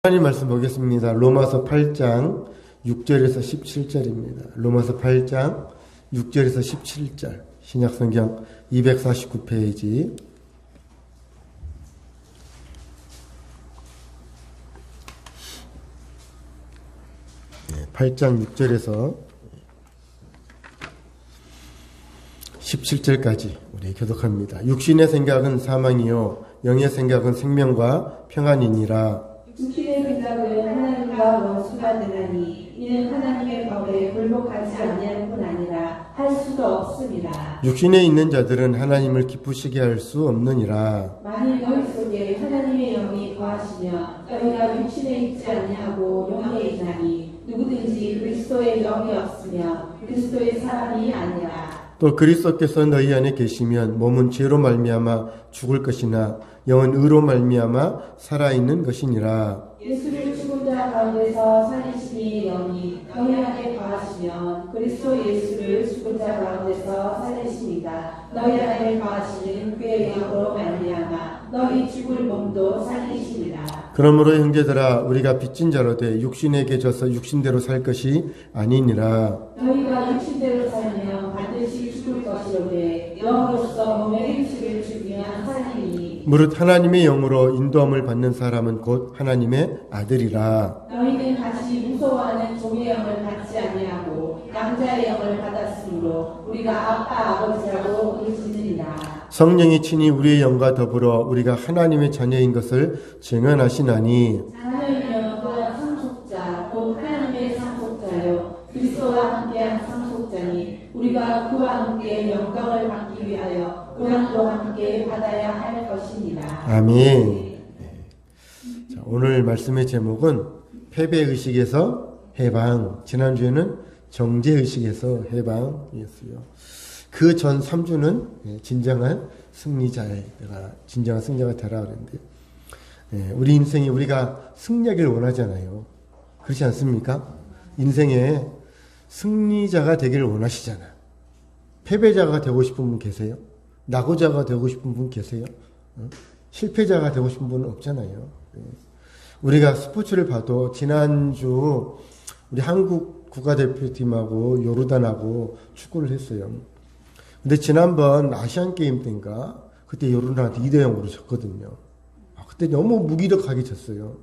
하나님 말씀 보겠습니다. 로마서 8장 6절에서 17절입니다. 로마서 8장 6절에서 17절. 신약성경 249페이지. 8장 6절에서 17절까지 우리 교독합니다. 육신의 생각은 사망이요 영의 생각은 생명과 평안이니라. 육신의 생각은 하나님과 원수가 되나니 이는 하나님의 법에 굴복하지 아니할 뿐 아니라 할 수도 없습니다. 육신에 있는 자들은 하나님을 기쁘시게 할 수 없느니라. 만일 너희 속에 하나님의 영이 거하시며 너희가 육신에 있지 아니하고 영에 있나니 누구든지 그리스도의 영이 없으며 그리스도의 사람이 아니라. 또 그리스도께서 너희 안에 계시면 몸은 죄로 말미암아 죽을 것이나 영은 의로 말미암아 살아있는 것이니라. 예수를 죽은 자 가운데서 살리시니 영이 너희 안에 거하시면 그리스도 예수를 죽은 자 가운데서 살리시니까 너희 안에 거하시는 그의 영으로 말미암아 너희 죽을 몸도 살리시니라. 그러므로 형제들아 우리가 빚진 자로 돼 육신에게 져서 육신대로 살 것이 아니니라. 너희가 육신대로 살면 반드시 죽을 것이로되 영으로서 몸의 행실을 죽이면 살리니. 무릇 하나님의 영으로 인도함을 받는 사람은 곧 하나님의 아들이라. 너희는 다시 무서워하는 종의 영을 받지 아니하고 양자의 영을 받았으므로 우리가 아빠 아버지라고 부르짖으리라. 성령이 친히 우리의 영과 더불어 우리가 하나님의 자녀인 것을 증언하시나니. 자녀이면 또한 상속자 곧 하나님의 상속자요 그리스도와 함께한 상속자니 우리가 그와 함께 영광을 받기 위하여 고난도 함께 받아야 할 것입니다. 아멘. 자, 오늘 말씀의 제목은 패배의식에서 해방. 지난주에는 정죄의식에서 해방이었어요. 그 전 3주는 진정한 승리자가 되라 그랬는데, 우리 인생이 우리가 승리하기를 원하잖아요. 그렇지 않습니까? 인생에 승리자가 되기를 원하시잖아. 패배자가 되고 싶은 분 계세요? 낙오자가 되고 싶은 분 계세요? 실패자가 되고 싶은 분은 없잖아요. 우리가 스포츠를 봐도 지난주 우리 한국 국가대표팀하고 요르단하고 축구를 했어요. 근데 지난번 아시안게임 때인가 그때 요르단한테 2대0으로 졌거든요. 그때 너무 무기력하게 졌어요.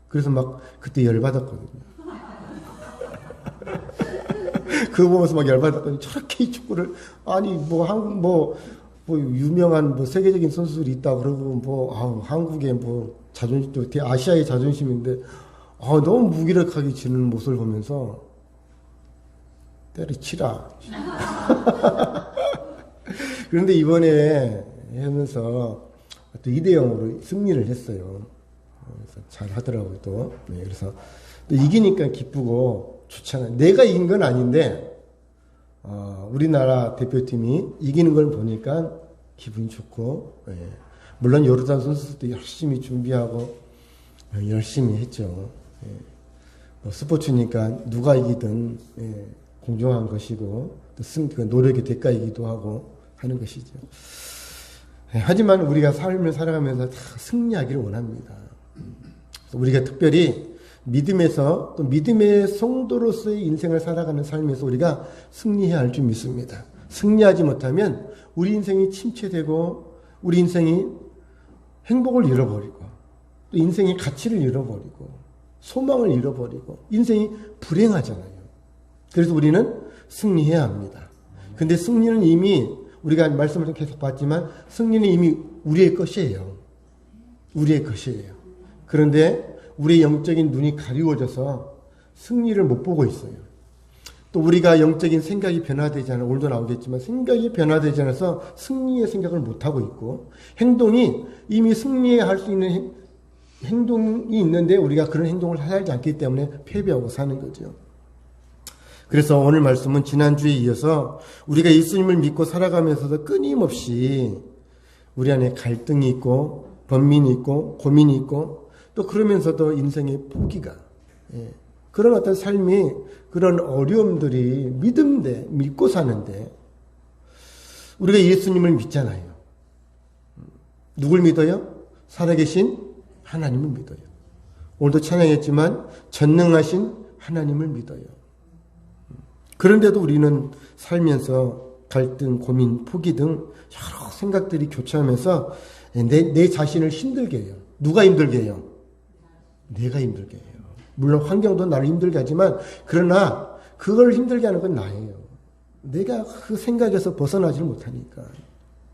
그래서 막 그때 열받았거든요. 그거 보면서 막 열받았더니 저렇게 축구를 아니 뭐 한국 뭐 유명한 뭐 세계적인 선수들이 있다 그러고 한국의 뭐 자존심도 아시아의 자존심인데 너무 무기력하게 지는 모습을 보면서 때려치라. 그런데 이번에 하면서 또 2대0으로 승리를 했어요. 그래서 잘 하더라고요 또. 그래서 또 이기니까 기쁘고 좋잖아요. 내가 이긴 건 아닌데 우리나라 대표팀이 이기는 걸 보니까 기분이 좋고, 물론 요르단 선수들도 열심히 준비하고 열심히 했죠. 뭐 스포츠니까 누가 이기든 공정한 것이고 또 노력의 대가이기도 하고 하는 것이죠. 하지만 우리가 삶을 살아가면서 다 승리하기를 원합니다. 우리가 특별히 믿음에서 또 믿음의 성도로서의 인생을 살아가는 삶에서 우리가 승리해야 할 줄 믿습니다. 승리하지 못하면 우리 인생이 침체되고 우리 인생이 행복을 잃어버리고 또 인생의 가치를 잃어버리고 소망을 잃어버리고 인생이 불행하잖아요. 그래서 우리는 승리해야 합니다. 근데 승리는 이미 우리가 말씀을 계속 봤지만 승리는 이미 우리의 것이에요. 우리의 것이에요. 그런데 우리의 영적인 눈이 가리워져서 승리를 못 보고 있어요. 또 우리가 영적인 생각이 변화되지 않아, 오늘도 나오겠지만 생각이 변화되지 않아서 승리의 생각을 못하고 있고 행동이 이미 승리할 수 있는 행동이 있는데 우리가 그런 행동을 하지 않기 때문에 패배하고 사는 거죠. 그래서 오늘 말씀은 지난주에 이어서 우리가 예수님을 믿고 살아가면서도 끊임없이 우리 안에 갈등이 있고 번민이 있고 고민이 있고 또 그러면서도 인생의 포기가 그런 어떤 삶이 그런 어려움들이 믿고 사는데 우리가 예수님을 믿잖아요. 누굴 믿어요? 살아계신 하나님을 믿어요. 오늘도 찬양했지만 전능하신 하나님을 믿어요. 그런데도 우리는 살면서 갈등, 고민, 포기 등 여러 생각들이 교차하면서 내 자신을 힘들게 해요. 누가 힘들게 해요? 내가 힘들게 해요. 물론 환경도 나를 힘들게 하지만 그러나 그걸 힘들게 하는 건 나예요. 내가 그 생각에서 벗어나지를 못하니까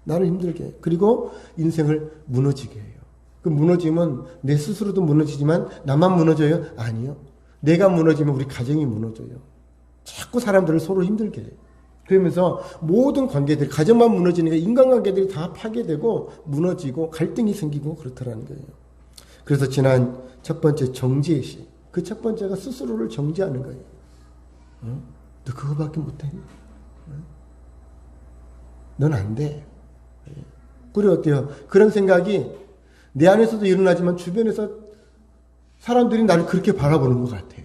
나를 힘들게 해요. 그리고 인생을 무너지게 해요. 그 무너지면 내 스스로도 무너지지만 나만 무너져요? 아니요. 내가 무너지면 우리 가정이 무너져요. 자꾸 사람들을 서로 힘들게 해요. 그러면서 모든 관계들이, 가정만 무너지니까 인간관계들이 다 파괴되고 무너지고 갈등이 생기고 그렇다라는 거예요. 그래서 지난 첫 번째 정지의 시, 그 첫 번째가 스스로를 정지하는 거예요. 너 그거밖에 못해? 넌 안 돼. 그리고 어때요? 그런 생각이 내 안에서도 일어나지만 주변에서 사람들이 나를 그렇게 바라보는 것 같아.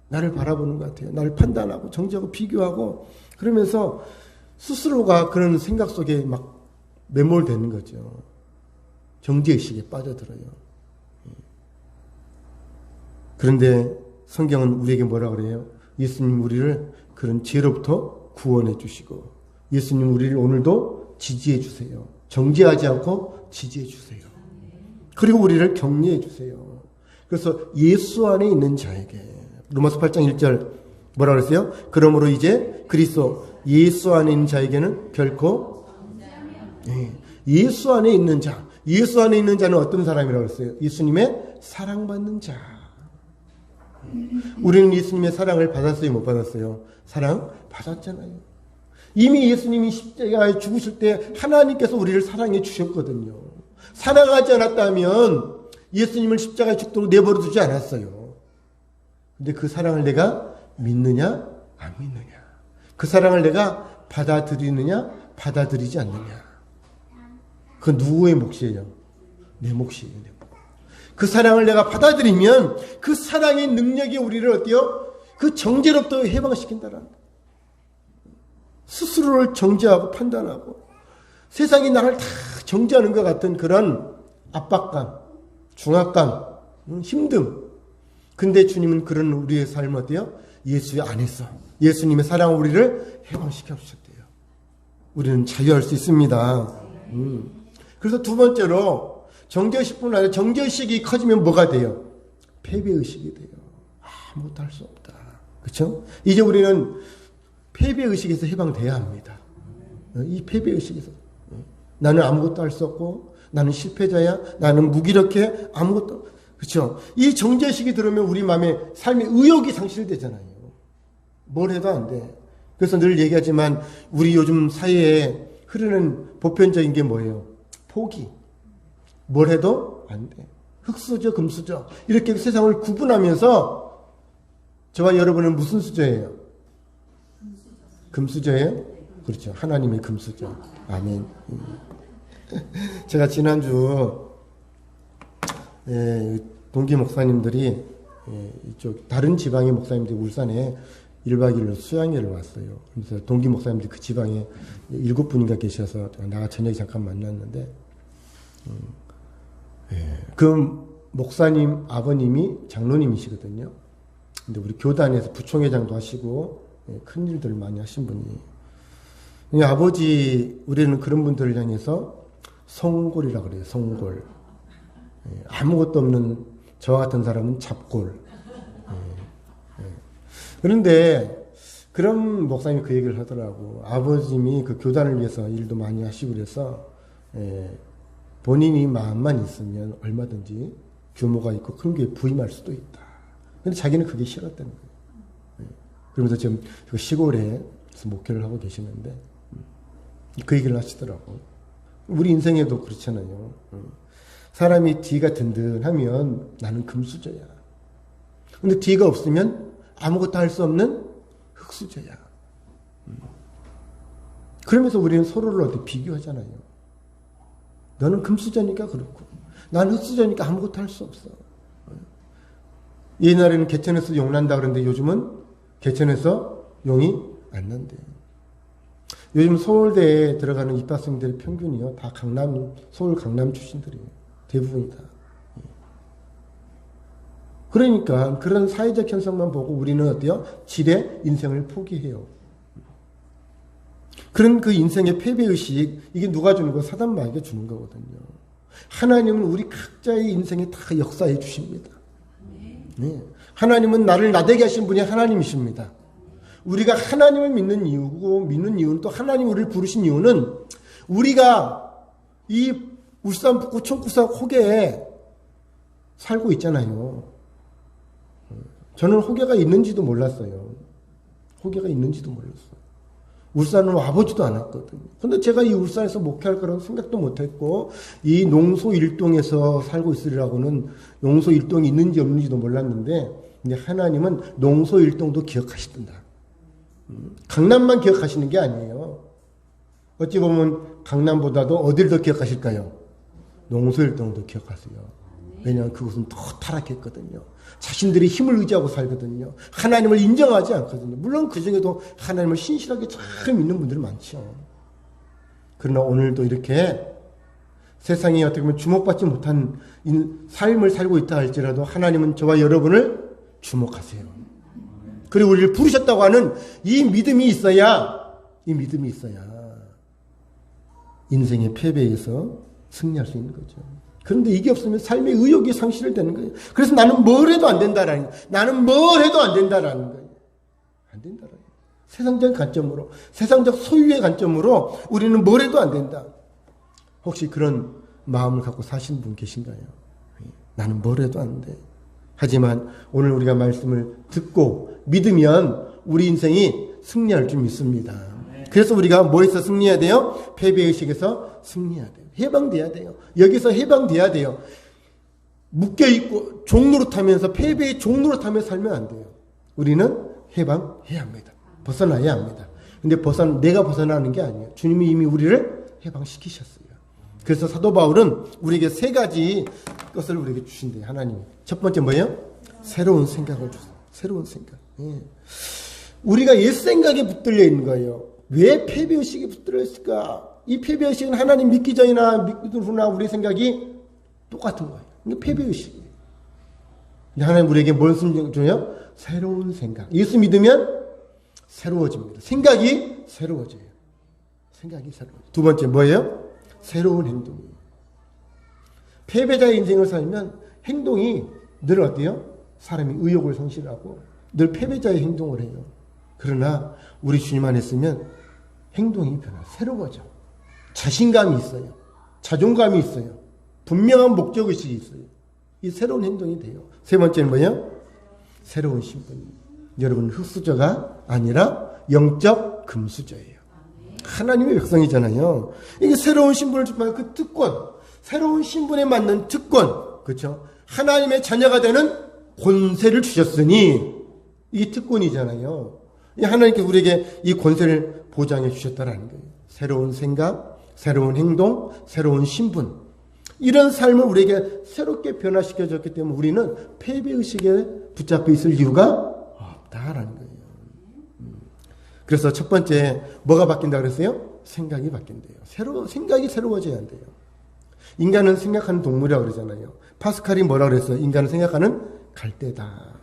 나를 바라보는 것 같아요. 나를 판단하고 정지하고 비교하고 그러면서 스스로가 그런 생각 속에 막 매몰되는 거죠. 정지의식에 빠져들어요. 그런데 성경은 우리에게 뭐라 그래요? 예수님 우리를 그런 죄로부터 구원해 주시고 예수님 우리를 오늘도 지지해 주세요. 정지하지 않고 지지해 주세요. 그리고 우리를 격려해 주세요. 그래서 예수 안에 있는 자에게 로마서 8장 1절 뭐라 그랬어요? 그러므로 이제 그리스도 예수 안에 있는 자에게는 결코 예수 안에 있는 자, 예수 안에 있는 자는 어떤 사람이라고 그랬어요? 예수님의 사랑받는 자. 우리는 예수님의 사랑을 받았어요? 못 받았어요? 사랑 받았잖아요. 이미 예수님이 십자가에 죽으실 때 하나님께서 우리를 사랑해 주셨거든요. 사랑하지 않았다면 예수님을 십자가에 죽도록 내버려 두지 않았어요. 근데 그 사랑을 내가 믿느냐 안 믿느냐, 그 사랑을 내가 받아들이느냐 받아들이지 않느냐, 그 누구의 몫이에요? 내 몫이에요. 내 몫. 그 사랑을 내가 받아들이면 그 사랑의 능력이 우리를 어때요? 그 정죄로부터 해방시킨다라는 거예요. 스스로를 정죄하고 판단하고 세상이 나를 다 정죄하는 것 같은 그런 압박감, 중압감, 힘듦. 근데 주님은 그런 우리의 삶을 어때요? 예수의 안에서 예수님의 사랑으로 우리를 해방시켜 주셨대요. 우리는 자유할 수 있습니다. 그래서 두 번째로 정죄의식뿐 아니라 정죄의식이 커지면 뭐가 돼요? 패배의식이 돼요. 아무것도 할 수 없다. 그렇죠? 이제 우리는 패배의식에서 해방돼야 합니다. 이 패배의식에서 나는 아무것도 할 수 없고 나는 실패자야, 나는 무기력해, 아무것도. 그렇죠? 이 정죄의식이 들으면 우리 마음에 삶의 의욕이 상실되잖아요. 뭘 해도 안 돼. 그래서 늘 얘기하지만 우리 요즘 사회에 흐르는 보편적인 게 뭐예요? 포기. 뭘 해도 안 돼. 흙수저, 금수저. 이렇게 세상을 구분하면서 저와 여러분은 무슨 수저예요? 금수저예요? 그렇죠. 하나님의 금수저. 아멘. 제가 지난주 동기 목사님들이 이쪽 다른 지방의 목사님들이 울산에 1박 2일로 수양회를 왔어요. 그래서 동기 목사님들이 그 지방에 7분인가 계셔서 나가 저녁에 잠깐 만났는데 그 목사님 아버님이 장로님이시거든요. 근데 우리 교단에서 부총회장도 하시고 큰 일들을 많이 하신 분이, 아버지, 우리는 그런 분들을 향해서 성골이라고 그래요. 성골. 아무것도 없는 저와 같은 사람은 잡골. 그런데 그런 목사님이 그 얘기를 하더라고. 아버님이 그 교단을 위해서 일도 많이 하시고 그래서 본인이 마음만 있으면 얼마든지 규모가 있고 큰 교회에 부임할 수도 있다. 근데 자기는 그게 싫었다는 거예요. 그러면서 지금 그 시골에 목회를 하고 계시는데 그 얘기를 하시더라고. 우리 인생에도 그렇잖아요. 사람이 뒤가 든든하면 나는 금수저야. 근데 뒤가 없으면 아무것도 할 수 없는 흙수저야. 그러면서 우리는 서로를 어떻게 비교하잖아요. 너는 금수저니까 그렇고 나는 흙수저니까 아무것도 할 수 없어. 옛날에는 개천에서 용 난다 그러는데 요즘은 개천에서 용이 안 난대요. 요즘 서울대에 들어가는 입학생들의 평균이요. 다 서울 강남 출신들이에요. 대부분이 다. 그러니까 그런 사회적 현상만 보고 우리는 어때요? 질의 인생을 포기해요. 그런 그 인생의 패배의식, 이게 누가 주는 거? 사단마귀가 주는 거거든요. 하나님은 우리 각자의 인생에 다 역사해 주십니다. 네. 하나님은 나를 나되게 하신 분이 하나님이십니다. 우리가 하나님을 믿는 이유는 또 하나님 우리를 부르신 이유는 우리가 이 울산 북구 청구사 호계에 살고 있잖아요. 저는 호계가 있는지도 몰랐어요. 호계가 있는지도 몰랐어요. 울산은 와보지도 않았거든요. 근데 제가 이 울산에서 목회할 거라고 생각도 못했고, 이 농소 일동에서 살고 있으리라고는 농소 일동이 있는지 없는지도 몰랐는데, 근데 하나님은 농소 일동도 기억하시던다. 강남만 기억하시는 게 아니에요. 어찌 보면 강남보다도 어디를 더 기억하실까요? 농소 일동도 기억하세요. 왜냐하면 그곳은 더 타락했거든요. 자신들이 힘을 의지하고 살거든요. 하나님을 인정하지 않거든요. 물론 그 중에도 하나님을 신실하게 잘 믿는 분들이 많죠. 그러나 오늘도 이렇게 세상에 어떻게 보면 주목받지 못한 삶을 살고 있다 할지라도 하나님은 저와 여러분을 주목하세요. 그리고 우리를 부르셨다고 하는 이 믿음이 있어야 인생의 패배에서 승리할 수 있는 거죠. 그런데 이게 없으면 삶의 의욕이 상실되는 거예요. 그래서 나는 뭘 해도 안 된다라는 거예요. 나는 뭘 해도 안 된다라는 거예요. 안 된다라는 거예요. 세상적 관점으로, 세상적 소유의 관점으로 우리는 뭘 해도 안 된다. 혹시 그런 마음을 갖고 사시는 분 계신가요? 나는 뭘 해도 안 돼. 하지만 오늘 우리가 말씀을 듣고 믿으면 우리 인생이 승리할 줄 믿습니다. 그래서 우리가 뭐에서 승리해야 돼요? 패배의식에서 승리해야 돼요. 해방돼야 돼요. 여기서 해방돼야 돼요. 묶여있고 종노릇하면서 패배의 종노릇하면서 살면 안 돼요. 우리는 해방해야 합니다. 벗어나야 합니다. 근데 내가 벗어나는 게 아니에요. 주님이 이미 우리를 해방시키셨어요. 그래서 사도 바울은 우리에게 세 가지 것을 우리에게 주신대요. 하나님이. 첫 번째 뭐예요? 새로운 생각을 주세요. 새로운 생각. 예. 우리가 옛 생각에 붙들려 있는 거예요. 왜 패배의식이 붙들려 있을까? 이 패배의식은 하나님 믿기 전이나 믿기 후나 우리 생각이 똑같은 거예요. 이게 패배의식이에요. 하나님 우리에게 뭘 줘요? 새로운 생각. 예수 믿으면 새로워집니다. 생각이 새로워져요. 생각이 새로워져요. 두 번째 뭐예요? 새로운 행동이에요. 패배자의 인생을 살면 행동이 늘 어때요? 사람이 의욕을 상실하고 늘 패배자의 행동을 해요. 그러나 우리 주님 안에 있으면 행동이 새로워져. 자신감이 있어요. 자존감이 있어요. 분명한 목적의식이 있어요. 이 새로운 행동이 돼요. 세 번째는 뭐예요? 새로운 신분이에요. 여러분 흙수저가 아니라 영적 금수저예요. 하나님의 백성이잖아요. 이게 새로운 신분을 주면 그 특권, 새로운 신분에 맞는 특권, 그렇죠? 하나님의 자녀가 되는 권세를 주셨으니 이게 특권이잖아요. 하나님께서 우리에게 이 권세를 보장해 주셨다라는 거예요. 새로운 생각, 새로운 행동, 새로운 신분. 이런 삶을 우리에게 새롭게 변화시켜줬기 때문에 우리는 패배의식에 붙잡혀 있을 이유가 없다라는 거예요. 그래서 첫 번째 뭐가 바뀐다 그랬어요? 생각이 바뀐대요. 생각이 새로워져야 한대요. 인간은 생각하는 동물이라고 그러잖아요. 파스칼이 뭐라고 그랬어요? 인간은 생각하는 갈대다.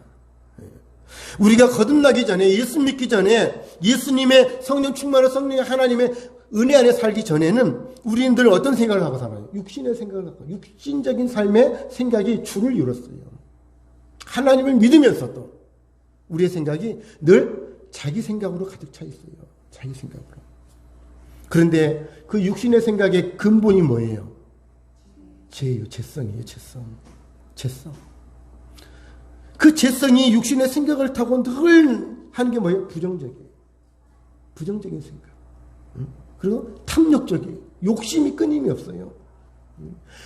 우리가 거듭나기 전에, 예수 믿기 전에, 예수님의 성령 충만한 성령의 하나님의 은혜 안에 살기 전에는 우리는 늘 어떤 생각을 하고 살아요? 육신의 생각을 하고, 육신적인 삶의 생각이 주를 이뤘어요. 하나님을 믿으면서도 우리의 생각이 늘 자기 생각으로 가득 차 있어요. 자기 생각으로. 그런데 그 육신의 생각의 근본이 뭐예요? 죄예요. 죄성이에요. 죄성. 그 죄성이 육신의 생각을 타고 늘 하는 게 뭐예요? 부정적이에요. 부정적인 생각. 그리고 탐욕적이에요. 욕심이 끊임이 없어요.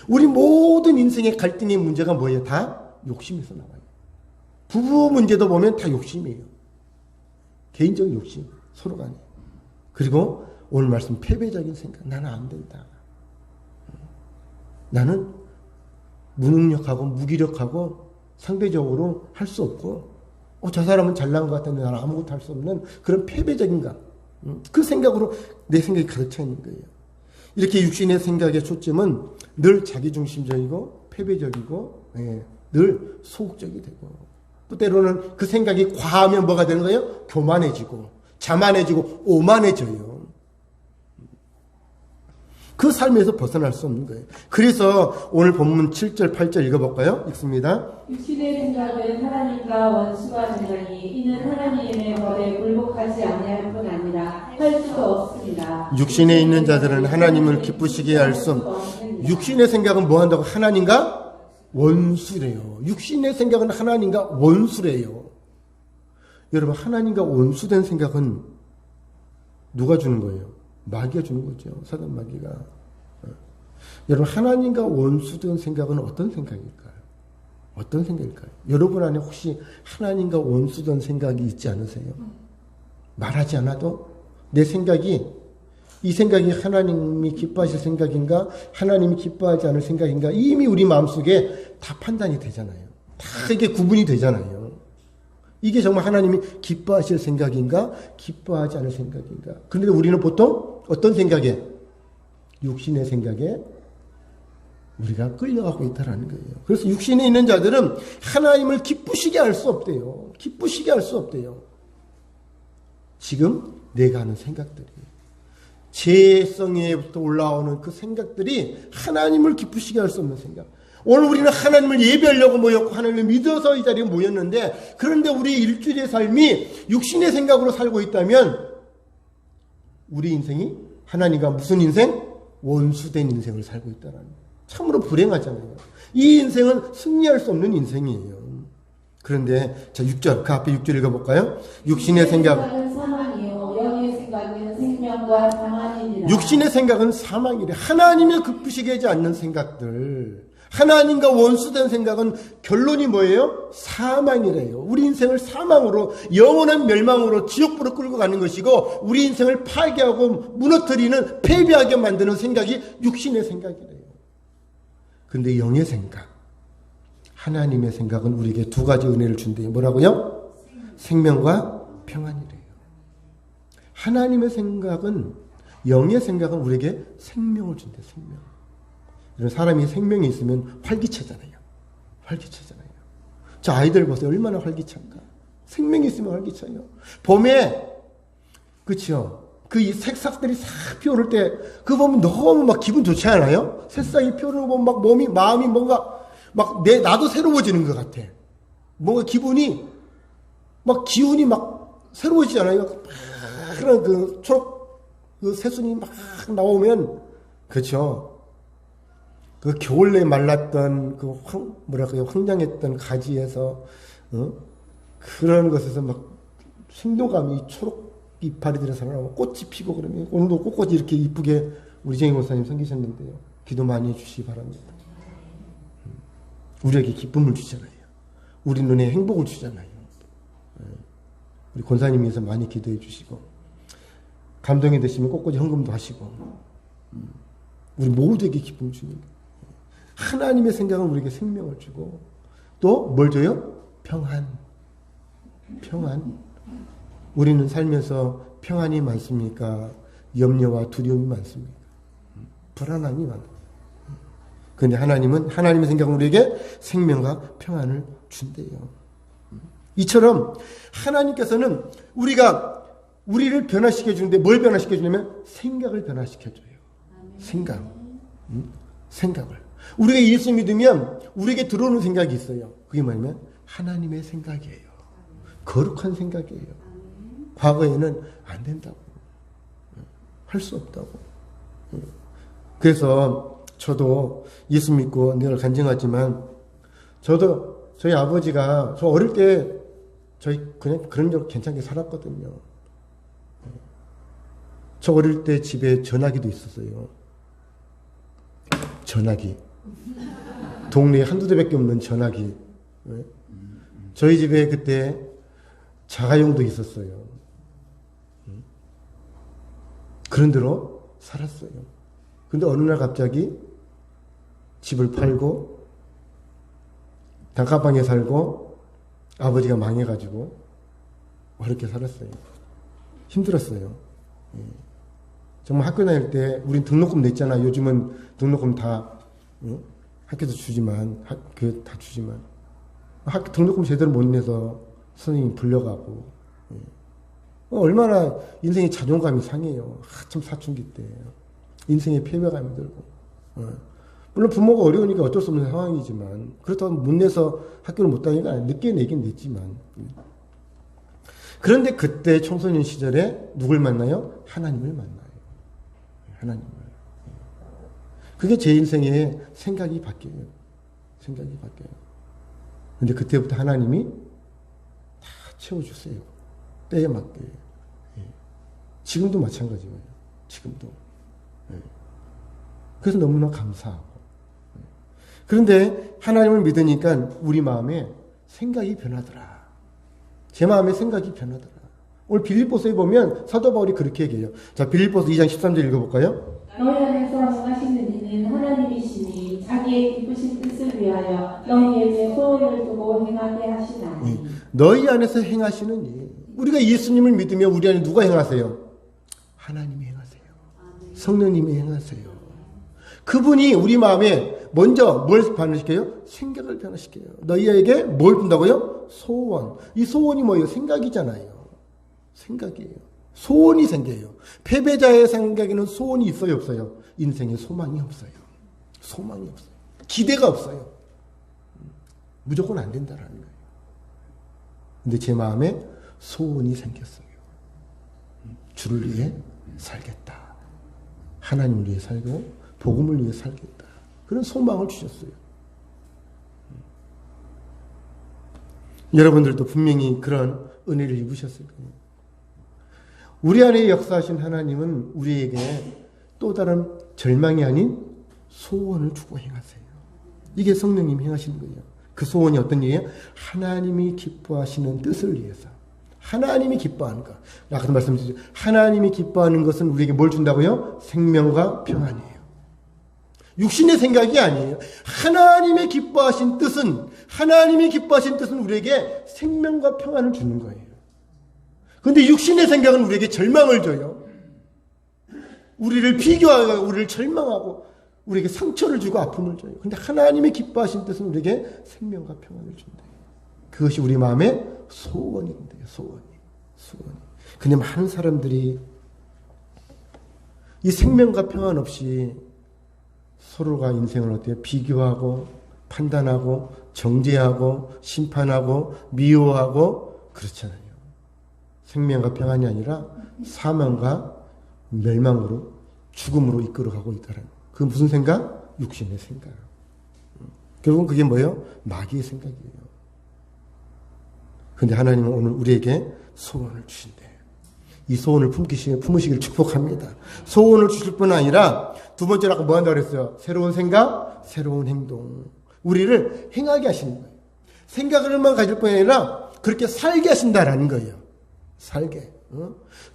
우리 모든 인생의 갈등의 문제가 뭐예요? 다 욕심에서 나와요. 부부 문제도 보면 다 욕심이에요. 개인적인 욕심, 서로 간에. 그리고 오늘 말씀 패배적인 생각. 나는 안 된다. 나는 무능력하고 무기력하고 상대적으로 할 수 없고 저 사람은 잘난 것 같은데 나는 아무것도 할 수 없는 그런 패배적인 감. 그 생각으로 내 생각이 가득 차 있는 거예요. 이렇게 육신의 생각의 초점은 늘 자기중심적이고 패배적이고 늘 소극적이 되고, 또 때로는 그 생각이 과하면 뭐가 되는 거예요? 교만해지고 자만해지고 오만해져요. 그 삶에서 벗어날 수 없는 거예요. 그래서 오늘 본문 7절 8절 읽어볼까요? 읽습니다. 육신의 생각은 하나님과 원수가 되나니 이는 하나님의 법에 굴복하지 아니할 뿐 아니라 할 수도 없습니다. 육신에 있는 자들은 하나님을 기쁘시게 할 수 없는, 육신의 생각은 뭐 한다고? 하나님과 원수래요. 육신의 생각은 하나님과 원수래요. 여러분, 하나님과 원수된 생각은 누가 주는 거예요? 마귀가 주는 거죠. 사단 마귀가. 여러분, 하나님과 원수된 생각은 어떤 생각일까요? 어떤 생각일까요? 여러분 안에 혹시 하나님과 원수된 생각이 있지 않으세요? 말하지 않아도 내 생각이, 이 생각이 하나님이 기뻐하실 생각인가, 하나님이 기뻐하지 않을 생각인가, 이미 우리 마음속에 다 판단이 되잖아요. 다 이게 구분이 되잖아요. 이게 정말 하나님이 기뻐하실 생각인가, 기뻐하지 않을 생각인가. 그런데 우리는 보통 어떤 생각에? 육신의 생각에 우리가 끌려가고 있다는 거예요. 그래서 육신에 있는 자들은 하나님을 기쁘시게 할 수 없대요. 기쁘시게 할 수 없대요. 지금 내가 하는 생각들이, 죄성에부터 올라오는 그 생각들이 하나님을 기쁘시게 할 수 없는 생각. 오늘 우리는 하나님을 예배하려고 모였고 하나님을 믿어서 이 자리에 모였는데, 그런데 우리 일주일의 삶이 육신의 생각으로 살고 있다면 우리 인생이 하나님과 무슨 인생? 원수된 인생을 살고 있다는 거예요. 참으로 불행하잖아요. 이 인생은 승리할 수 없는 인생이에요. 그런데 자 6절, 그 앞에 6절 읽어볼까요? 육신의 생각은 사망이요 영의 생각은 생명과 평안이니라. 육신의 생각은 사망이래. 하나님을 기쁘시게 하지 않는 생각들, 하나님과 원수된 생각은 결론이 뭐예요? 사망이래요. 우리 인생을 사망으로, 영원한 멸망으로, 지옥불로 끌고 가는 것이고, 우리 인생을 파괴하고 무너뜨리는, 패배하게 만드는 생각이 육신의 생각이래요. 그런데 영의 생각, 하나님의 생각은 우리에게 두 가지 은혜를 준대요. 뭐라고요? 생명과 평안이래요. 하나님의 생각은, 영의 생각은 우리에게 생명을 준대요. 생명. 이런 사람이 생명이 있으면 활기차잖아요. 활기차잖아요. 저 아이들 보세요. 얼마나 활기찬가. 생명이 있으면 활기차요. 봄에, 그쵸? 그 이 새싹들이 싹 피어오를 때, 그거 보면 너무 막 기분 좋지 않아요? 새싹이 피어오르고 보면 막 몸이, 마음이 뭔가, 막 나도 새로워지는 것 같아. 뭔가 기분이, 막 기운이 막 새로워지잖아요. 그런 그 초록, 그 새순이 막 나오면, 그쵸? 그 겨울에 말랐던 그 황량했던 가지에서 그런 것에서 막 생동감이 초록 이파리 들어서 나오고 꽃이 피고 그러면, 오늘도 꽃꽂이 이렇게 이쁘게 우리 정희 목사님 섬기셨는데요. 기도 많이 해주시기 바랍니다. 우리에게 기쁨을 주잖아요. 우리 눈에 행복을 주잖아요. 우리 권사님 위해서 많이 기도해 주시고, 감동이 되시면 꽃꽂이 헌금도 하시고, 우리 모두에게 기쁨을 주는 거예요. 하나님의 생각은 우리에게 생명을 주고, 또 뭘 줘요? 평안. 평안. 우리는 살면서 평안이 많습니까? 염려와 두려움이 많습니까? 불안함이 많아요. 그런데 하나님은, 하나님의 생각은 우리에게 생명과 평안을 준대요. 이처럼 하나님께서는 우리를 변화시켜 주는데, 뭘 변화시켜 주냐면 생각을 변화시켜 줘요. 생각. 생각을. 우리가 예수 믿으면 우리에게 들어오는 생각이 있어요. 그게 뭐냐면 하나님의 생각이에요. 거룩한 생각이에요. 과거에는 안 된다고, 할 수 없다고. 그래서 저도 예수 믿고 늘 간증하지만, 저도 저희 아버지가, 저 어릴 때 저희 그냥 그런 적 괜찮게 살았거든요. 저 어릴 때 집에 전화기도 있었어요. 전화기. 동네에 한두 대밖에 없는 전화기. 저희 집에 그때 자가용도 있었어요. 그런 대로 살았어요. 근데 어느 날 갑자기 집을 팔고 단칸방에 살고 아버지가 망해가지고 어렵게 살았어요. 힘들었어요. 정말 학교 다닐 때 우린 등록금 냈잖아. 요즘은 등록금 다 학교에서 주지만, 학교 다 주지만, 학교 등록금 제대로 못 내서 선생님이 불려가고, 예. 얼마나 인생의 자존감이 상해요. 한참 사춘기 때. 인생의 패배감이 들고. 물론 부모가 어려우니까 어쩔 수 없는 상황이지만, 그렇다고 못 내서 학교를 못 다니니까 늦게 내긴 냈지만. 그런데 그때 청소년 시절에 누굴 만나요? 하나님을 만나요. 하나님을. 그게 제 인생의 생각이 바뀌어요. 생각이 바뀌어요. 근데 그때부터 하나님이 다 채워주세요. 때에 맞게. 예. 지금도 마찬가지예요. 지금도. 예. 그래서 너무나 감사하고. 예. 그런데 하나님을 믿으니까 우리 마음에 생각이 변하더라. 제 마음에 생각이 변하더라. 오늘 빌립보서에 보면 사도 바울이 그렇게 얘기해요. 자, 빌립보서 2장 13절 읽어볼까요? 너희 안에서 행하시는 이는 하나님이시니 자기의 기쁘신 뜻을 위하여 너희에게 소원을 두고 행하게 하시나니. 너희 안에서 행하시는 일. 우리가 예수님을 믿으면 우리 안에 누가 행하세요? 하나님이 행하세요. 성령님이 행하세요. 그분이 우리 마음에 먼저 뭘 변화시켜요? 생각을 변화시켜요. 너희에게 뭘 준다고요? 소원. 이 소원이 뭐예요? 생각이잖아요. 생각이에요. 소원이 생겨요. 패배자의 생각에는 소원이 있어요, 없어요? 인생에 소망이 없어요. 소망이 없어요. 기대가 없어요. 무조건 안 된다라는 거예요. 근데 제 마음에 소원이 생겼어요. 주를 위해 살겠다. 하나님을 위해 살고 복음을 위해 살겠다. 그런 소망을 주셨어요. 여러분들도 분명히 그런 은혜를 입으셨을 거예요. 우리 안에 역사하신 하나님은 우리에게 또 다른 절망이 아닌 소원을 주고 행하세요. 이게 성령님이 행하시는 거예요. 그 소원이 어떤 일이에요? 하나님이 기뻐하시는 뜻을 위해서. 하나님이 기뻐하는 것. 아까도 말씀드렸죠. 하나님이 기뻐하는 것은 우리에게 뭘 준다고요? 생명과 평안이에요. 육신의 생각이 아니에요. 하나님이 기뻐하신 뜻은 우리에게 생명과 평안을 주는 거예요. 그런데 육신의 생각은 우리에게 절망을 줘요. 우리를 비교하고 우리를 절망하고 우리에게 상처를 주고 아픔을 줘요. 그런데 하나님의 기뻐하신 뜻은 우리에게 생명과 평안을 준대요. 그것이 우리 마음의 소원인데요. 소원이. 근데 많은 사람들이 이 생명과 평안 없이 서로가 인생을 어때요? 비교하고 판단하고 정죄하고 심판하고 미워하고 그렇잖아요. 생명과 평안이 아니라 사망과 멸망으로 죽음으로 이끌어가고 있다는 그 무슨 생각? 육신의 생각. 결국은 그게 뭐예요? 마귀의 생각이에요. 그런데 하나님은 오늘 우리에게 소원을 주신대. 이 소원을 품으시길 축복합니다. 소원을 주실 뿐 아니라 두 번째로 아까 뭐 한다고 그랬어요? 새로운 생각, 새로운 행동. 우리를 행하게 하시는 거예요. 생각을만 가질 뿐 아니라 그렇게 살게 하신다라는 거예요. 살게.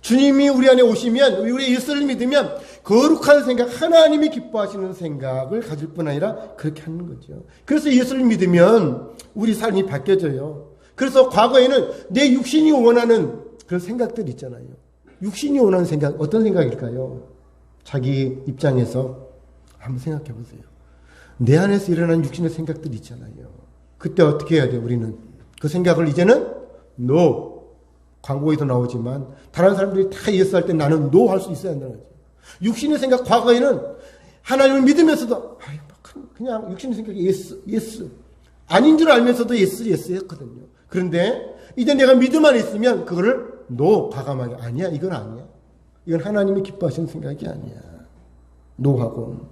주님이 우리 안에 오시면, 우리 예수를 믿으면 거룩한 생각, 하나님이 기뻐하시는 생각을 가질 뿐 아니라 그렇게 하는 거죠. 그래서 예수를 믿으면 우리 삶이 바뀌어져요. 그래서 과거에는 내 육신이 원하는 그런 생각들 있잖아요. 육신이 원하는 생각, 어떤 생각일까요? 자기 입장에서 한번 생각해 보세요. 내 안에서 일어나는 육신의 생각들이 있잖아요. 그때 어떻게 해야 돼요, 우리는? 그 생각을 이제는 NO. 광고에도 나오지만 다른 사람들이 다 예스 할 때 나는 NO 할 수 있어야 한다는 거죠. 육신의 생각, 과거에는 하나님을 믿으면서도 그냥 육신의 생각이 예스. 아닌 줄 알면서도 예스 했거든요. 그런데 이제 내가 믿음 안에 있으면 그거를 NO, 과감하게 아니야, 이건 아니야. 이건 하나님이 기뻐하시는 생각이 아니야. NO하고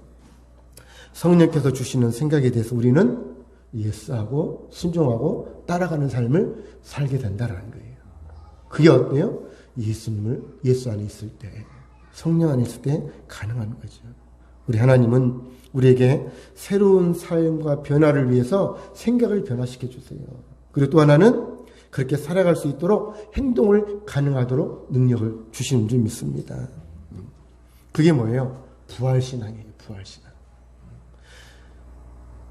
성령께서 주시는 생각에 대해서 우리는 예스하고 순종하고 따라가는 삶을 살게 된다는 거예요. 그게 어때요? 예수 안에 있을 때, 성령 안에 있을 때 가능한 거죠. 우리 하나님은 우리에게 새로운 삶과 변화를 위해서 생각을 변화시켜 주세요. 그리고 또 하나는 그렇게 살아갈 수 있도록 행동을 가능하도록 능력을 주시는 줄 믿습니다. 그게 뭐예요? 부활신앙이에요. 부활신앙.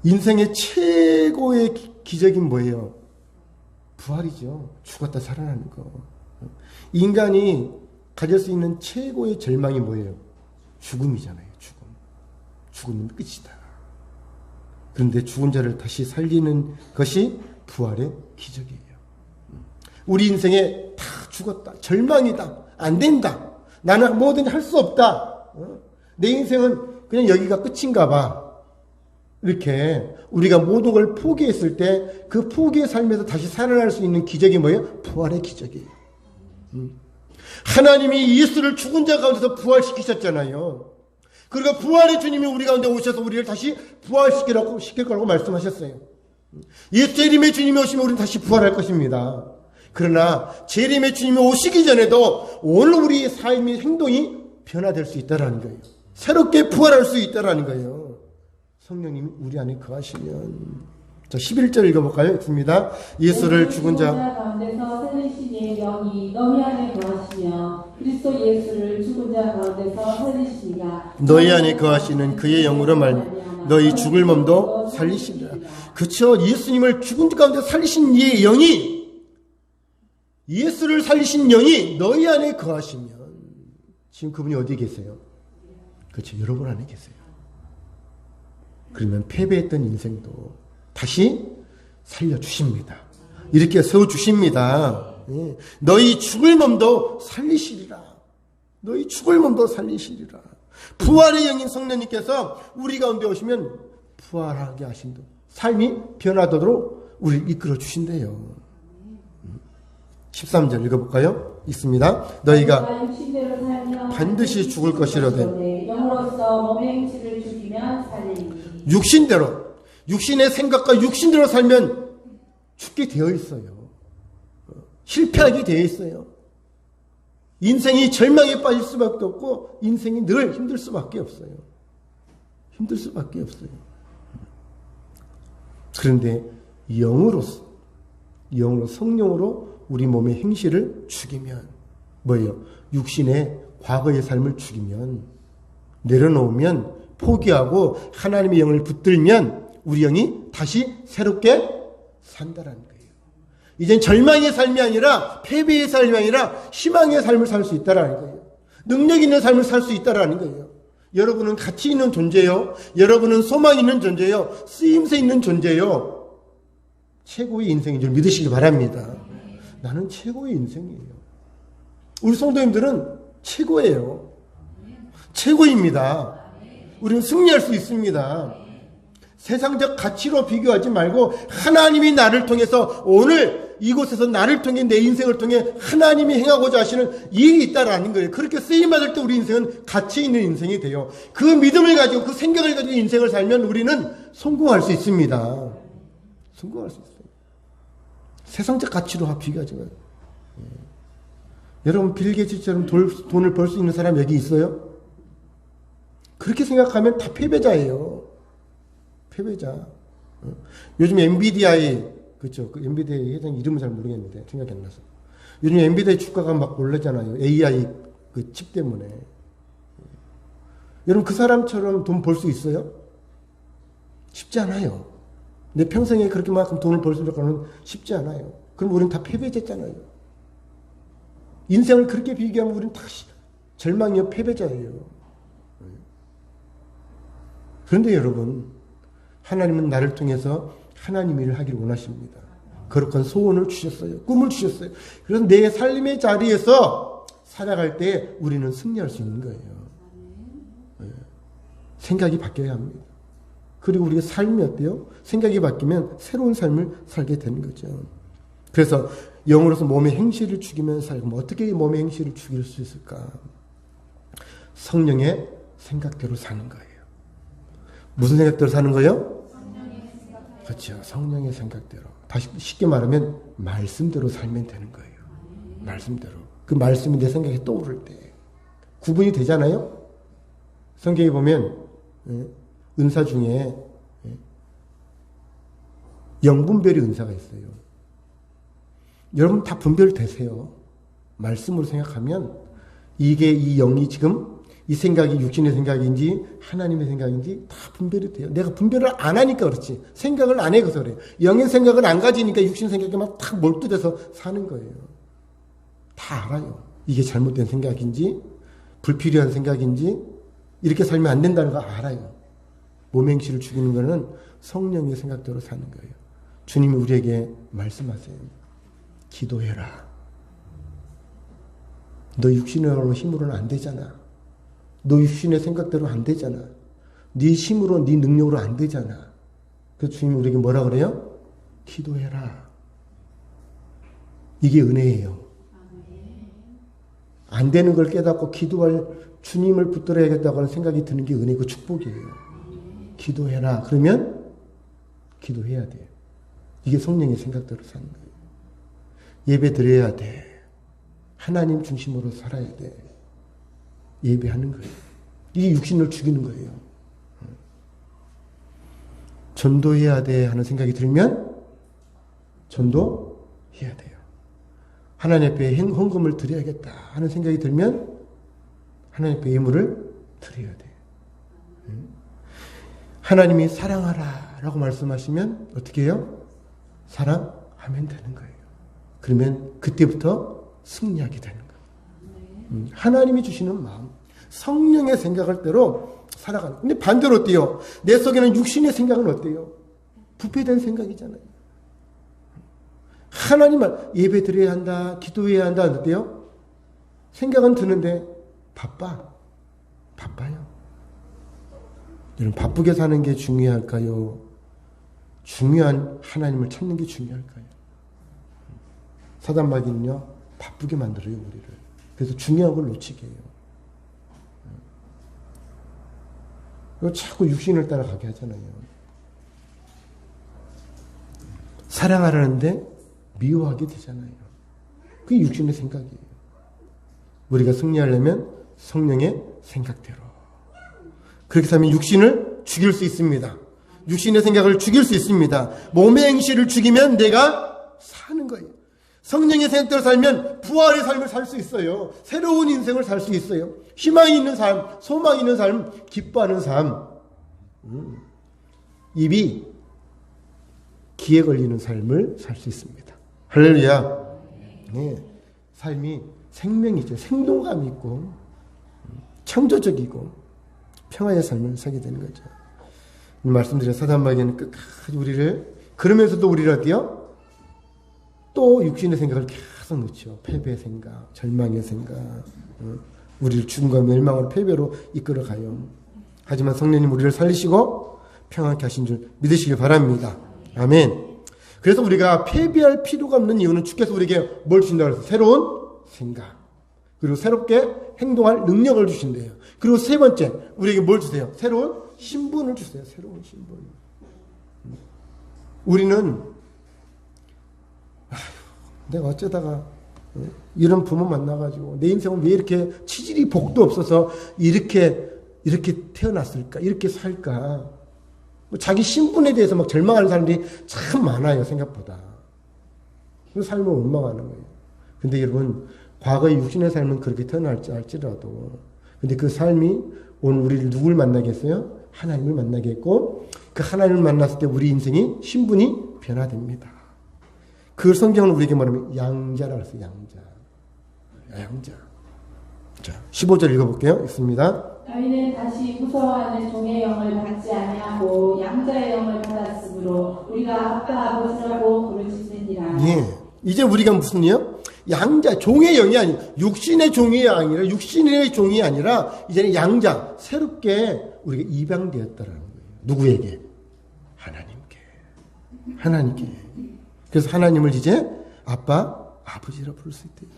인생의 최고의 기적인 뭐예요? 부활이죠. 죽었다 살아나는 거. 인간이 가질 수 있는 최고의 절망이 뭐예요? 죽음이잖아요. 죽음은 끝이다. 그런데 죽은 자를 다시 살리는 것이 부활의 기적이에요. 우리 인생에 다 죽었다. 절망이다. 안 된다. 나는 뭐든지 할 수 없다. 내 인생은 그냥 여기가 끝인가 봐. 이렇게 우리가 모든 걸 포기했을 때 그 포기의 삶에서 다시 살아날 수 있는 기적이 뭐예요? 부활의 기적이에요. 하나님이 예수를 죽은 자 가운데서 부활시키셨잖아요. 그러니까 부활의 주님이 우리 가운데 오셔서 우리를 다시 부활시킬 거라고 말씀하셨어요. 예수 재림의 주님이 오시면 우리는 다시 부활할 것입니다. 그러나 재림의 주님이 오시기 전에도 오늘 우리의 삶의 행동이 변화될 수 있다는 거예요. 새롭게 부활할 수 있다는 거예요. 성령님이 우리 안에 거하시면. 자, 11절 읽어볼까요? 있습니다. 예수를 죽은 자 가운데서 살리신 이의 영이 너희 안에 거하시며 그리스도 예수를 죽은 자 가운데서 살리시니라. 너희 안에 거하시는 그의 영으로 말미암아 너희 죽을 몸도 살리시리라. 그렇죠. 예수님을 죽은 자 가운데 살리신 이의 영이, 예수를 살리신 영이 너희 안에 거하시면, 지금 그분이 어디에 계세요? 그렇죠. 여러분 안에 계세요. 그러면 패배했던 인생도 다시 살려주십니다. 이렇게 세워주십니다. 너희 죽을 몸도 살리시리라. 너희 죽을 몸도 살리시리라. 부활의 영인 성령님께서 우리 가운데 오시면 부활하게 하신다. 삶이 변화되도록 우리를 이끌어 주신대요. 13절 읽어볼까요? 있습니다. 너희가 반드시 죽을 것이로되 영으로서 몸의 행실을 죽이면 살리니. 육신대로, 육신의 생각과 육신대로 살면 죽게 되어 있어요. 실패하게 되어 있어요. 인생이 절망에 빠질 수밖에 없고 인생이 늘 힘들 수밖에 없어요. 힘들 수밖에 없어요. 그런데 영으로서, 성령으로 우리 몸의 행실을 죽이면 뭐예요? 육신의 과거의 삶을 죽이면, 내려놓으면, 포기하고 하나님의 영을 붙들면 우리 영이 다시 새롭게 산다라는 거예요. 이젠 절망의 삶이 아니라, 패배의 삶이 아니라 희망의 삶을 살 수 있다라는 거예요. 능력 있는 삶을 살 수 있다라는 거예요. 여러분은 가치 있는 존재요. 여러분은 소망 있는 존재요. 쓰임새 있는 존재요. 최고의 인생인 줄 믿으시기 바랍니다. 나는 최고의 인생이에요. 우리 성도님들은 최고예요. 최고입니다. 우리는 승리할 수 있습니다. 세상적 가치로 비교하지 말고 하나님이 나를 통해서, 오늘 이곳에서 나를 통해, 내 인생을 통해 하나님이 행하고자 하시는 일이 있다라는 거예요. 그렇게 쓰임받을 때 우리 인생은 가치 있는 인생이 돼요. 그 믿음을 가지고, 그 생각을 가지고 인생을 살면 우리는 성공할 수 있습니다. 성공할 수 있어요. 세상적 가치로 비교하지 마요. 여러분, 빌 게이츠처럼 돈을 벌 수 있는 사람 여기 있어요? 그렇게 생각하면 다 패배자예요. 패배자. 요즘 엔비디아의, 그렇죠. 그 엔비디아의 회장 이름은 잘 모르겠는데 생각이 안 나서. 요즘 엔비디아의 주가가 막 올랐잖아요. AI 그 칩 때문에. 여러분, 그 사람처럼 돈 벌 수 있어요? 쉽지 않아요. 내 평생에 그렇게만큼 돈을 벌 수 있는 건 쉽지 않아요. 그럼 우리는 다 패배자잖아요. 인생을 그렇게 비교하면 우리는 다 절망이요, 패배자예요. 그런데 여러분, 하나님은 나를 통해서 하나님 일을 하기를 원하십니다. 거룩한 소원을 주셨어요. 꿈을 주셨어요. 그래서 내 삶의 자리에서 살아갈 때 우리는 승리할 수 있는 거예요. 생각이 바뀌어야 합니다. 그리고 우리의 삶이 어때요? 생각이 바뀌면 새로운 삶을 살게 되는 거죠. 그래서 영으로서 몸의 행실을 죽이면 살고, 어떻게 몸의 행실을 죽일 수 있을까? 성령의 생각대로 사는 거예요. 무슨 생각대로 사는 거예요? 그렇죠. 성령의 생각대로. 다시 쉽게 말하면 말씀대로 살면 되는 거예요. 말씀대로. 그 말씀이 내 생각에 떠오를 때 구분이 되잖아요. 성경에 보면 은사 중에 영분별의 은사가 있어요. 여러분 다 분별되세요. 말씀으로 생각하면 이게 이 영이 지금 이 생각이 육신의 생각인지 하나님의 생각인지 다 분별이 돼요. 내가 분별을 안 하니까 그렇지. 생각을 안 해서 그래요. 영의 생각을 안 가지니까 육신 생각에만 탁 몰두돼서 사는 거예요. 다 알아요. 이게 잘못된 생각인지 불필요한 생각인지 이렇게 살면 안 된다는 거 알아요. 몸행실을 죽이는 거는 성령의 생각대로 사는 거예요. 주님이 우리에게 말씀하세요. 기도해라. 너 육신으로 힘으로는 안 되잖아. 너 육신의 생각대로 안 되잖아. 네 힘으로 네 능력으로 안 되잖아. 그래서 주님이 우리에게 뭐라 그래요? 기도해라. 이게 은혜예요. 안 되는 걸 깨닫고 기도할 주님을 붙들어야겠다고 하는 생각이 드는 게 은혜고 축복이에요. 기도해라. 그러면 기도해야 돼요. 이게 성령의 생각대로 사는 거예요. 예배 드려야 돼. 하나님 중심으로 살아야 돼. 예배하는 거예요. 이게 육신을 죽이는 거예요. 전도해야 돼 하는 생각이 들면 전도해야 돼요. 하나님 앞에 헌금을 드려야겠다 하는 생각이 들면 하나님 앞에 예물을 드려야 돼요. 하나님이 사랑하라 라고 말씀하시면 어떻게 해요? 사랑하면 되는 거예요. 그러면 그때부터 승리하게 되는 거예요. 하나님이 주시는 마음, 성령의 생각할 대로 살아가는. 근데 반대로 어때요? 내 속에는 육신의 생각은 어때요? 부패된 생각이잖아요. 하나님을 예배 드려야 한다, 기도해야 한다, 어때요? 생각은 드는데 바빠요. 여러분, 바쁘게 사는 게 중요할까요? 중요한 하나님을 찾는 게 중요할까요? 사단마귀는요, 바쁘게 만들어요, 우리를. 그래서 중요한 걸 놓치게 해요. 그리고 자꾸 육신을 따라가게 하잖아요. 사랑하라는데 미워하게 되잖아요. 그게 육신의 생각이에요. 우리가 승리하려면 성령의 생각대로. 그렇게 하면 육신을 죽일 수 있습니다. 육신의 생각을 죽일 수 있습니다. 몸의 행실을 죽이면 내가 사는 거예요. 성령의 생각대로 살면 부활의 삶을 살 수 있어요. 새로운 인생을 살 수 있어요. 희망이 있는 삶, 소망이 있는 삶, 기뻐하는 삶. 입이 기에 걸리는 삶을 살 수 있습니다. 할렐루야. 네, 삶이 생명이죠. 생동감이 있고 창조적이고 평화의 삶을 살게 되는 거죠. 말씀드린 사단마귀는 끝까지 우리를, 그러면서도 우리를 어때요? 또 육신의 생각을 계속 넣죠. 패배의 생각, 절망의 생각, 우리를 죽음과 멸망으로 패배로 이끌어가요. 하지만 성령님 우리를 살리시고 평안케 하신 줄 믿으시길 바랍니다. 아멘. 그래서 우리가 패배할 필요가 없는 이유는 주께서 우리에게 뭘 주신다고 해서 새로운 생각, 그리고 새롭게 행동할 능력을 주신대요. 그리고 세 번째, 우리에게 뭘 주세요? 새로운 신분을 주세요. 새로운 신분. 우리는 내가 어쩌다가 이런 부모 만나가지고 내 인생은 왜 이렇게 치질이 복도 없어서 이렇게 태어났을까? 이렇게 살까? 자기 신분에 대해서 막 절망하는 사람들이 참 많아요, 생각보다. 그 삶을 원망하는 거예요. 근데 여러분, 과거의 육신의 삶은 그렇게 태어날지 알지라도, 근데 그 삶이 오늘 우리를 누굴 만나게 했어요? 하나님을 만나게 했고, 그 하나님을 만났을 때 우리 인생이, 신분이 변화됩니다. 그 성경은 우리에게 말하면 양자라고 했어요, 양자. 자, 15절 읽어볼게요. 읽습니다. 너희는 다시 무서워하는 종의 영을 받지 아니하고 양자의 영을 받았으므로 우리가 아빠 아버지라고 부르짖느니라. 예. 이제 우리가 무슨요? 양자, 종의 영이 아니, 육신의 종이 아니라, 육신의 종이 아니라, 이제는 양자, 새롭게 우리가 입양되었다라는 거예요. 누구에게? 하나님께. 그래서 하나님을 이제 아빠, 아버지라 부를 수 있대요.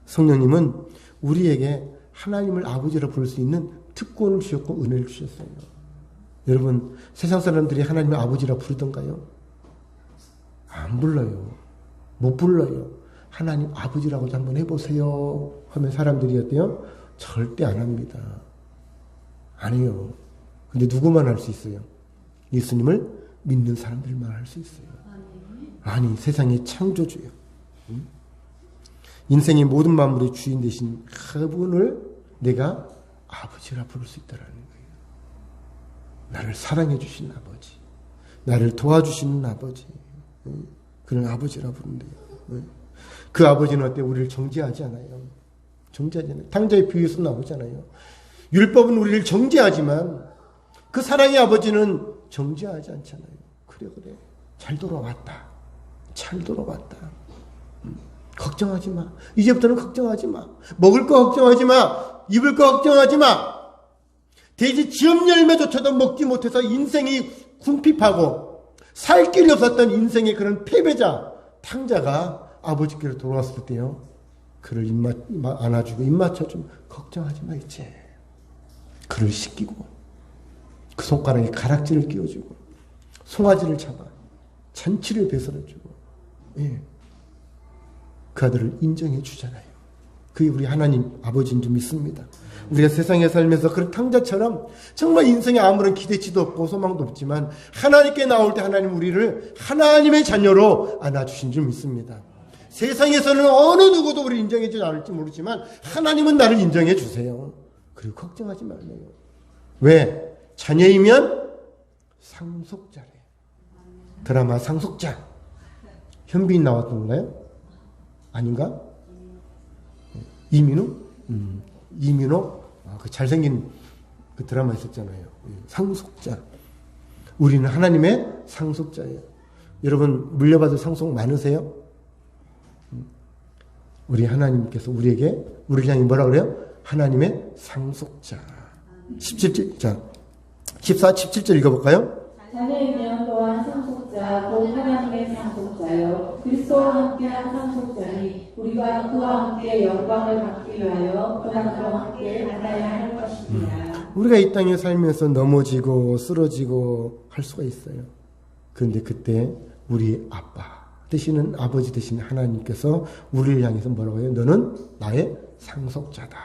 성령님은 우리에게 하나님을 아버지라 부를 수 있는 특권을 주셨고 은혜를 주셨어요. 여러분, 세상 사람들이 하나님을 아버지라 부르던가요? 안 불러요. 못 불러요. 하나님 아버지라고 한번 해보세요 하면 사람들이 어때요? 절대 안 합니다. 안 해요. 근데 누구만 할 수 있어요? 예수님을 믿는 사람들만 할 수 있어요. 아니, 세상의 창조주요. 인생의 모든 만물의 주인 되신 그분을 내가 아버지라 부를 수 있다는 거예요. 나를 사랑해 주신 아버지, 나를 도와주시는 아버지, 그런 아버지라 부른대요. 그 아버지는 어때? 우리를 정죄하지 않아요. 정죄하지 않아요. 탕자의 비유에서 나오잖아요. 율법은 우리를 정죄하지만 그 사랑의 아버지는 정죄하지 않잖아요. 그래. 잘 돌아왔다. 잘 돌아왔다. 걱정하지 마. 이제부터는 걱정하지 마. 먹을 거 걱정하지 마. 입을 거 걱정하지 마. 돼지 지업 열매조차도 먹지 못해서 인생이 궁핍하고 살 길이 없었던 인생의 그런 패배자, 탕자가 아버지께로 돌아왔을 때요. 그를 안아주고 입 맞춰주면 걱정하지 마 이제. 그를 씻기고 그 손가락에 가락지를 끼워주고 송아지를 잡아 잔치를 베풀어주고 예. 그 아들을 인정해 주잖아요. 그게 우리 하나님 아버지인 줄 믿습니다. 우리가 세상에 살면서 그런 탕자처럼 정말 인생에 아무런 기대치도 없고 소망도 없지만 하나님께 나올 때 하나님 우리를 하나님의 자녀로 안아주신 줄 믿습니다. 세상에서는 어느 누구도 우리를 인정해 주지 않을지 모르지만 하나님은 나를 인정해 주세요. 그리고 걱정하지 말래요. 왜? 자녀이면 상속자래. 드라마 상속자. 현빈 나왔던 건가요? 아닌가? 이민호? 이민호? 그 잘생긴 그 드라마 있었잖아요. 상속자. 우리는 하나님의 상속자예요. 여러분 물려받을 상속 많으세요? 우리 하나님께서 우리를 향해 뭐라 그래요? 하나님의 상속자. 17절, 자, 17절 읽어볼까요? 자녀이면 또한 상속자, 곧 하나님의 상속자요. 그리스도와 함께한 상속자니 우리가 그와 함께 영광을 받기 위하여 고난과 함께 받아야 할 것입니다. 우리가 이 땅에 살면서 넘어지고 쓰러지고 할 수가 있어요. 그런데 그때 우리 아빠 되시는 아버지 되시는 하나님께서 우리를 향해서 뭐라고 해요? 너는 나의 상속자다.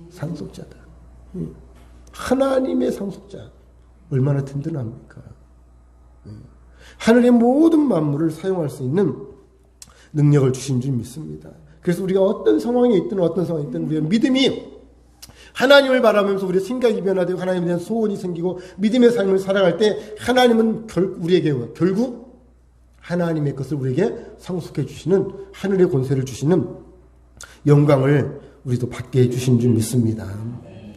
상속자다. 하나님의 상속자. 얼마나 든든합니까? 하늘의 모든 만물을 사용할 수 있는 능력을 주신 줄 믿습니다. 그래서 우리가 어떤 상황에 있든 우리의 믿음이 하나님을 바라면서 우리의 생각이 변화되고 하나님에 대한 소원이 생기고 믿음의 삶을 살아갈 때 하나님은 우리에게 결국 하나님의 것을 우리에게 상속해 주시는 하늘의 권세를 주시는 영광을 우리도 받게 해주신 줄 믿습니다.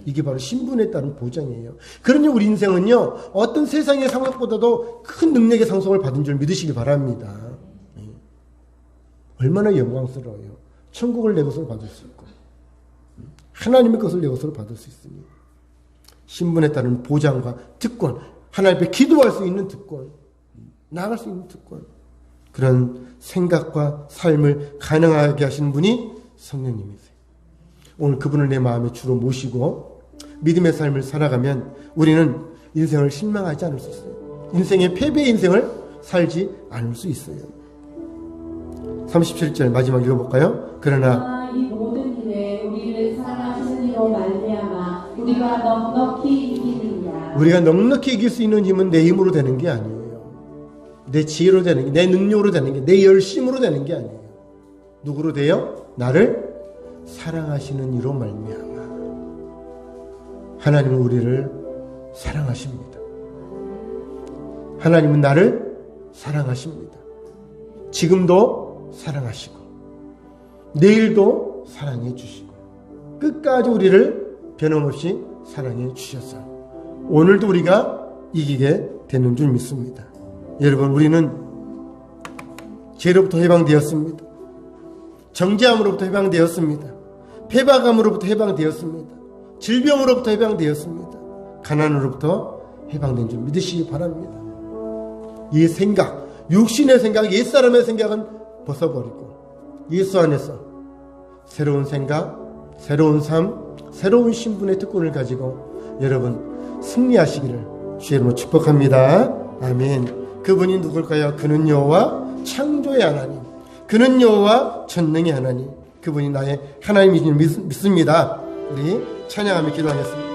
이게 바로 신분에 따른 보장이에요. 그러니 우리 인생은요, 어떤 세상의 상속보다도 큰 능력의 상속을 받은 줄 믿으시기 바랍니다. 얼마나 영광스러워요. 천국을 내 것으로 받을 수 있고, 하나님의 것을 내 것으로 받을 수 있으니, 신분에 따른 보장과 특권, 하나님 앞에 기도할 수 있는 특권, 나아갈 수 있는 특권, 그런 생각과 삶을 가능하게 하신 분이 성령님이세요. 오늘 그분을 내 마음에 주로 모시고 믿음의 삶을 살아가면 우리는 인생을 실망하지 않을 수 있어요. 인생의 패배의 인생을 살지 않을 수 있어요. 37절 마지막 읽어볼까요? 그러나 이 모든 일에 우리를 사랑하시는 이로 말미암아 우리가 넉넉히 이기느니라. 우리가 넉넉히 이길 수 있는 힘은 내 힘으로 되는 게 아니에요. 내 지혜로 되는 게, 내 능력으로 되는 게, 내 열심으로 되는 게 아니에요. 누구로 돼요? 나를 사랑하시는 이로 말미암아. 하나님은 우리를 사랑하십니다. 하나님은 나를 사랑하십니다. 지금도 사랑하시고 내일도 사랑해 주시고 끝까지 우리를 변함없이 사랑해 주셨어요. 오늘도 우리가 이기게 되는 줄 믿습니다. 여러분, 우리는 죄로부터 해방되었습니다. 정죄함으로부터 해방되었습니다. 패박함으로부터 해방되었습니다. 질병으로부터 해방되었습니다. 가난으로부터 해방된 줄 믿으시기 바랍니다. 이 생각, 육신의 생각, 옛사람의 생각은 벗어버리고 예수 안에서 새로운 생각, 새로운 삶, 새로운 신분의 특권을 가지고 여러분 승리하시기를 주의 이름으로 축복합니다. 아멘. 그분이 누굴까요? 그는 여호와 창조의 하나님, 그는 여호와 전능의 하나님, 그분이 나의 하나님이신 줄 믿습니다. 우리 찬양하며 기도하겠습니다.